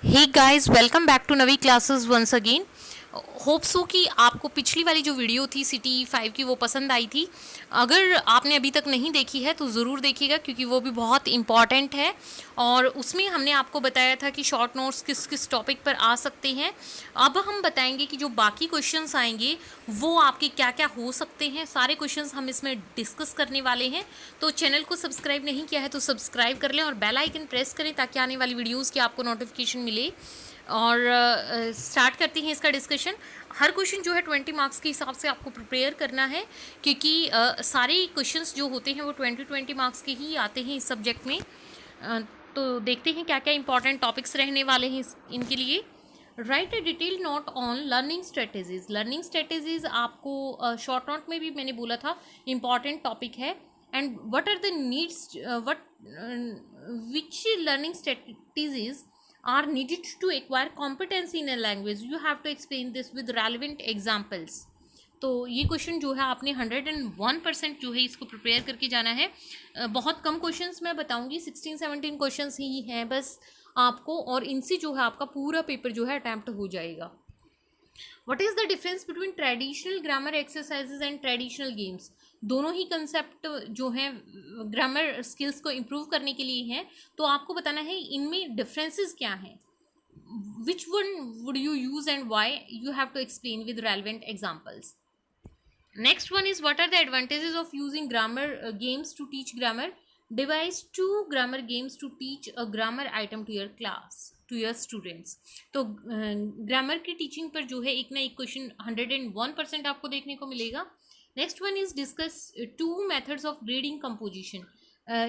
Hey guys, welcome back to Navi classes once again. Hope so कि आपको पिछली वाली जो वीडियो थी सिटी 5 की वो पसंद आई थी। अगर आपने अभी तक नहीं देखी है तो ज़रूर देखिएगा क्योंकि वो भी बहुत इम्पॉर्टेंट है। और उसमें हमने आपको बताया था कि शॉर्ट नोट्स किस किस टॉपिक पर आ सकते हैं। अब हम बताएंगे कि जो बाकी क्वेश्चंस आएंगे वो आपके क्या क्या हो सकते हैं। सारे क्वेश्चंस हम इसमें डिस्कस करने वाले हैं। तो चैनल को सब्सक्राइब नहीं किया है तो सब्सक्राइब कर लें और बेल आइकन प्रेस करें ताकि आने वाली वीडियोज़ की आपको नोटिफिकेशन मिले। और स्टार्ट करते हैं इसका डिस्कशन। हर क्वेश्चन जो है 20 मार्क्स के हिसाब से आपको प्रिपेयर करना है क्योंकि सारे क्वेश्चंस जो होते हैं वो 20 मार्क्स के ही आते हैं इस सब्जेक्ट में। तो देखते हैं क्या क्या इंपॉर्टेंट टॉपिक्स रहने वाले हैं इनके लिए। Write a detail note on learning strategies. Learning strategies आपको शॉर्ट नोट में भी मैंने बोला था इंपॉर्टेंट टॉपिक है। And what are the needs, what which learning strategies are needed to acquire competency in a language. You have to explain this with relevant examples. तो ये question जो है आपने 101% जो है इसको प्रिपेयर करके जाना है। बहुत कम क्वेश्चंस मैं बताऊंगी, 16-17 क्वेश्चंस ही हैं बस आपको, और इनसे जो है आपका पूरा पेपर जो है अटैम्प्ट हो जाएगा। What is the difference between traditional grammar exercises and traditional games. दोनों ही कंसेप्ट जो हैं ग्रामर स्किल्स को इम्प्रूव करने के लिए हैं, तो आपको बताना है इनमें डिफरेंसेस क्या हैं। Which one would you use and why, you have to explain with relevant examples. Next one is what are the advantages of using grammar games to teach grammar. Devise 2 grammar games to teach a grammar item to your class, to your students. तो grammar की teaching पर जो है एक ना एक question 101% आपको देखने को मिलेगा। Next one is discuss 2 methods of grading composition.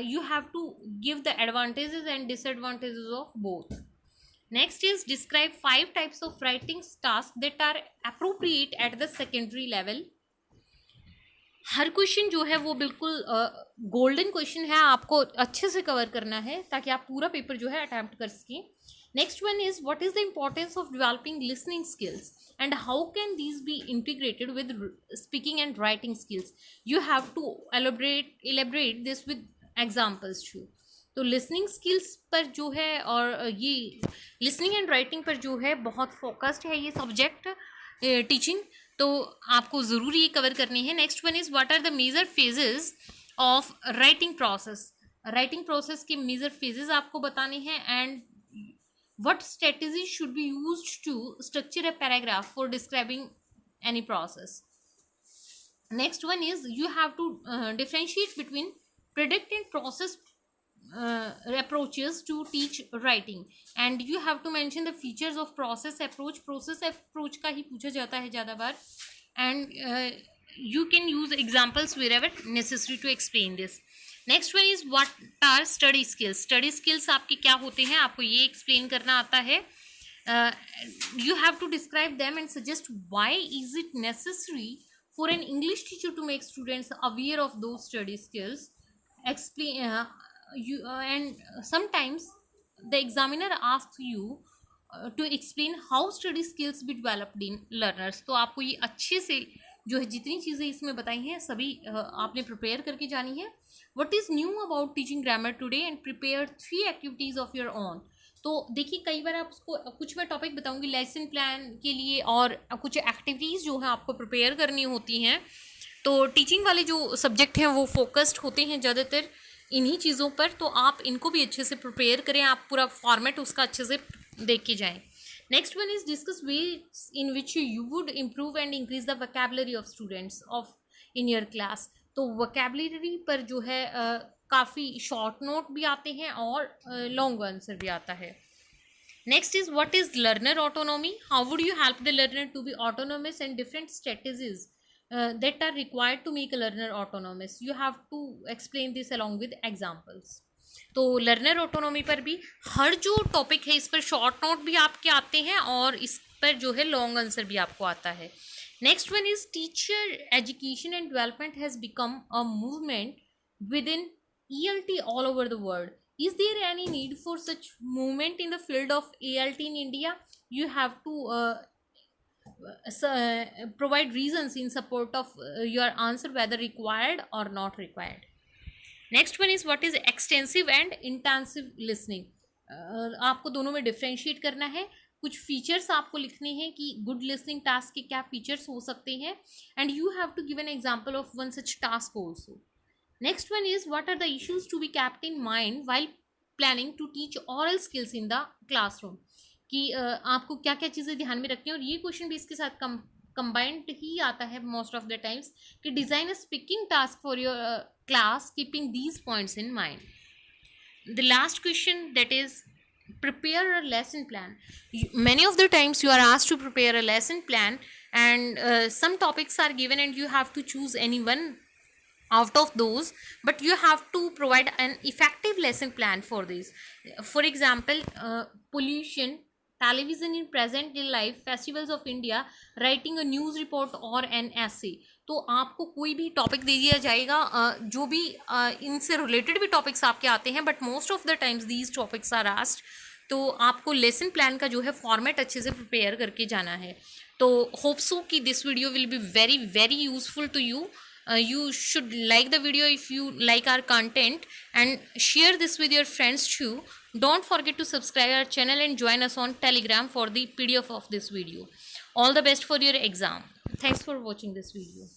You have to give the advantages and disadvantages of both. Next is describe 5 types of writing tasks that are appropriate at the secondary level. Her question जो है वो बिल्कुल golden question है, आपको अच्छे से cover करना है ताकि आप पूरा पेपर जो है अटैम्प्ट कर सकें। Next one is what is the importance of developing listening skills and how can these be integrated with speaking and writing skills. You have to elaborate this with examples too. तो listening skills पर जो है और ये listening and writing पर जो है बहुत फोकस्ड है ये सब्जेक्ट टीचिंग, तो आपको ज़रूर ये कवर करनी है। Next one is what are the major phases of writing process. Writing process के मेजर फेजेस आपको बताने हैं and what strategy should be used to structure a paragraph for describing any process. Next one is you have to differentiate between predict and process approaches to teach writing and you have to mention the features of process approach का ही पूछा जाता है ज़्यादा बार and you can use examples wherever necessary to explain this. Next one is what are study skills आपके क्या होते हैं, आपको ये explain करना आता है। You have to describe them and suggest why is it necessary for an English teacher to make students aware of those study skills. Explain and sometimes the examiner asks you to explain how study skills be developed in learners. तो आपको ये अच्छे से जो है जितनी चीज़ें इसमें बताई हैं सभी आपने प्रिपेयर करके जानी है। What is new about teaching grammar today and prepare 3 activities of your own. तो देखिए कई बार आपको कुछ मैं टॉपिक बताऊंगी लेसन प्लान के लिए और कुछ एक्टिविटीज़ जो है आपको प्रिपेयर करनी होती हैं। तो टीचिंग वाले जो सब्जेक्ट हैं वो फोकस्ड होते हैं ज़्यादातर इन्हीं चीज़ों पर, तो आप इनको भी अच्छे से प्रिपेयर करें, आप पूरा फॉर्मेट उसका अच्छे से देख के जाएं। Next one is discuss ways in which you would improve and increase the vocabulary of students of in your class. तो वोकैबुलरी पर जो है काफ़ी शॉर्ट नोट भी आते हैं और लॉन्ग आंसर भी आता है। Next is what is learner autonomy, how would you help the learner to be autonomous and different strategies that are required to make a learner autonomous. You have to explain this along with examples. तो learner autonomy पर भी हर जो topic है इस पर short note भी आपके आते हैं और इस पर जो है लॉन्ग आंसर भी आपको आता है। Next one is teacher education and development has become a movement with in ELT all over the world. Is there any need for such movement in the field of ALT in India? You have to provide reasons in support of your answer whether required or not required. Next one is what is extensive and intensive listening. आपको दोनों में differentiate करना है। कुछ features आपको लिखने हैं कि गुड लिसनिंग टास्क के क्या फीचर्स हो सकते हैं, and you have to give an example of one such task also. Next one is what are the issues to be kept in mind while planning to teach oral skills in the classroom, कि आपको क्या क्या चीज़ें ध्यान में रखनी है। और ये क्वेश्चन भी इसके साथ कंबाइंड ही आता है मोस्ट ऑफ द टाइम्स, कि design a speaking task for your class keeping these points in mind. The last question, that is, prepare a lesson plan. Many of the times you are asked to prepare a lesson plan, and some topics are given and you have to choose any one out of those, but you have to provide an effective lesson plan for this. For example, pollution, television in present day life, festivals of India, writing a news report or an essay. तो आपको कोई भी topic दे दिया जाएगा, जो भी इनसे related भी टॉपिक्स आपके आते हैं, but most of the times these topics are asked. तो आपको लेसन प्लान का जो है फॉर्मेट अच्छे से प्रिपेयर करके जाना है। तो होप सो कि this video will be very very useful to you. You should like the video if you like our content, and share this with your friends too. Don't forget to subscribe our channel and join us on Telegram for the PDF of this video. All the best for your exam. Thanks for watching this video.